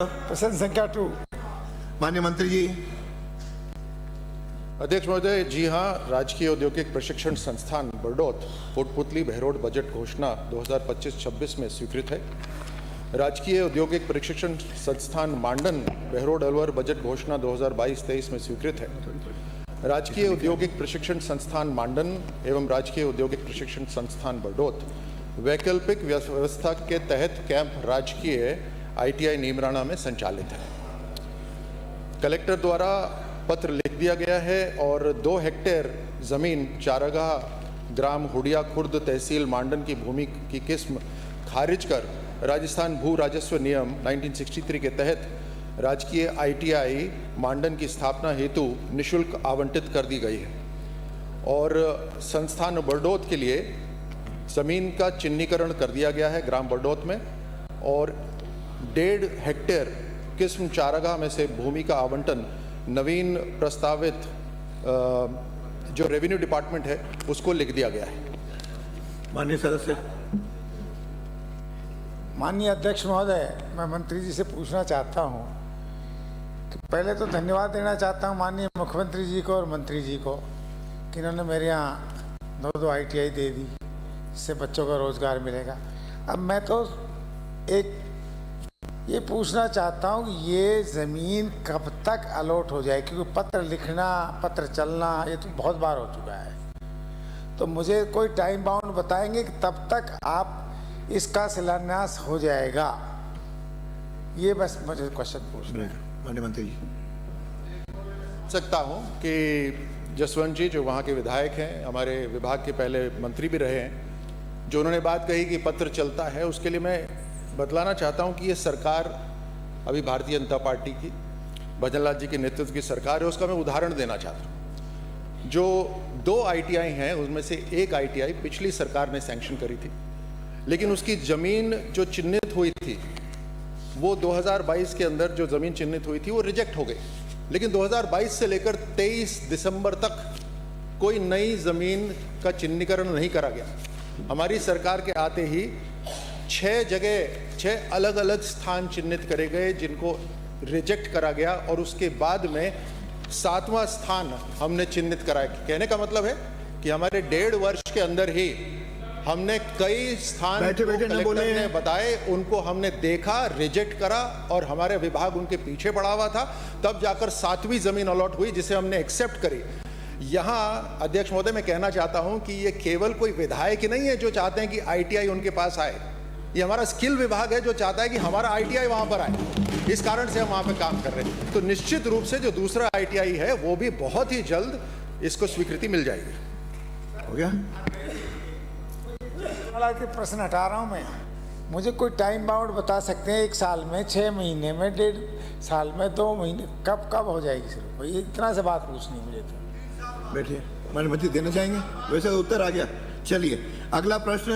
प्रश्न संख्या 2। माननीय मंत्री जी। अध्यक्ष महोदय, जी हाँ, राजकीय औद्योगिक प्रशिक्षण संस्थान बरडोत कोटपुतली बहरोड बजट घोषणा 2025-26 में स्वीकृत है। राजकीय औद्योगिक प्रशिक्षण संस्थान मांडन बहरोड अलवर बजट घोषणा 2022-23 में स्वीकृत है। राजकीय औद्योगिक प्रशिक्षण संस्थान मांडन एवं राजकीय औद्योगिक प्रशिक्षण संस्थान बरडोत वैकल्पिक व्यवस्था के तहत कैंप राजकीय ITI नीमराणा में संचालित है। कलेक्टर द्वारा पत्र लिख दिया गया है और 2 हेक्टेयर जमीन चारागाह ग्राम हुडिया खुर्द तहसील मांडन की भूमि की किस्म खारिज कर राजस्थान भू राजस्व नियम 1963 के तहत राजकीय ITI मांडन की स्थापना हेतु निःशुल्क आवंटित कर दी गई है और संस्थान बरडोत के लिए जमीन का चिन्हीकरण कर दिया गया है ग्राम बरडोत में और 1.5 हेक्टेयर किस्म चारागाह में से भूमि का आवंटन नवीन प्रस्तावित जो रेवेन्यू डिपार्टमेंट है उसको लिख दिया गया है। माननीय सदस्य। माननीय अध्यक्ष महोदय, मैं मंत्री जी से पूछना चाहता हूं कि पहले तो धन्यवाद देना चाहता हूं माननीय मुख्यमंत्री जी को और मंत्री जी को कि इन्होंने मेरे यहाँ 2 ITI दे दी, इससे बच्चों का रोजगार मिलेगा। अब मैं तो एक ये पूछना चाहता हूँ कि ये ज़मीन कब तक अलॉट हो जाए, क्योंकि पत्र लिखना पत्र चलना ये तो बहुत बार हो चुका है। तो मुझे कोई टाइम बाउंड बताएंगे कि तब तक आप इसका शिलान्यास हो जाएगा। ये बस मुझे क्वेश्चन पूछना है। माननीय मंत्री जी। सकता हूँ कि जसवंत जी जो वहाँ के विधायक हैं, हमारे विभाग के पहले मंत्री भी रहे हैं, जो उन्होंने बात कही कि पत्र चलता है, उसके लिए मैं बतलाना चाहता हूं कि ये सरकार अभी भारतीय जनता पार्टी की भजनलाल जी के नेतृत्व की सरकार है, उसका मैं उदाहरण देना चाहता हूं। जो 2 ITI हैं उसमें से एक ITI पिछली सरकार ने सैंक्शन करी थी, लेकिन उसकी जमीन जो चिन्हित हुई थी वो 2022 के अंदर जो जमीन चिन्हित हुई थी वो रिजेक्ट हो गई। लेकिन 2022 से लेकर 23 दिसंबर तक कोई नई जमीन का चिन्हीकरण नहीं करा गया। हमारी सरकार के आते ही 6 अलग अलग स्थान चिन्हित करे गए जिनको रिजेक्ट करा गया और उसके बाद में 7वां स्थान हमने चिन्हित कराया। कहने का मतलब है कि हमारे 1.5 वर्ष के अंदर ही हमने कई स्थान कलेक्टर ने बताए, उनको हमने देखा, रिजेक्ट करा और हमारे विभाग उनके पीछे पड़ा हुआ था, तब जाकर 7वीं जमीन अलॉट हुई जिसे हमने एक्सेप्ट करी। यहाँ अध्यक्ष महोदय मैं कहना चाहता हूँ कि ये केवल कोई विधायक ही नहीं है जो चाहते हैं कि ITI उनके पास आए, ये हमारा स्किल विभाग है जो चाहता है कि हमारा ITI वहाँ पर आए। इस कारण से हम वहाँ पे काम कर रहे हैं। तो निश्चित रूप से जो दूसरा ITI है वो भी बहुत ही जल्द इसको स्वीकृति मिल जाएगी। हो गया। प्रश्न हटा रहा हूँ मैं। मुझे कोई टाइम बाउंड बता सकते हैं? 1 साल में, 6 महीने में, 1.5 साल में, 2 महीने, कब हो जाएगी शुरू? ये इतना से बात पूछनी मुझे तो। बैठिए। माननीय मंत्री देना चाहेंगे? वैसे उत्तर आ गया। चलिए अगला प्रश्न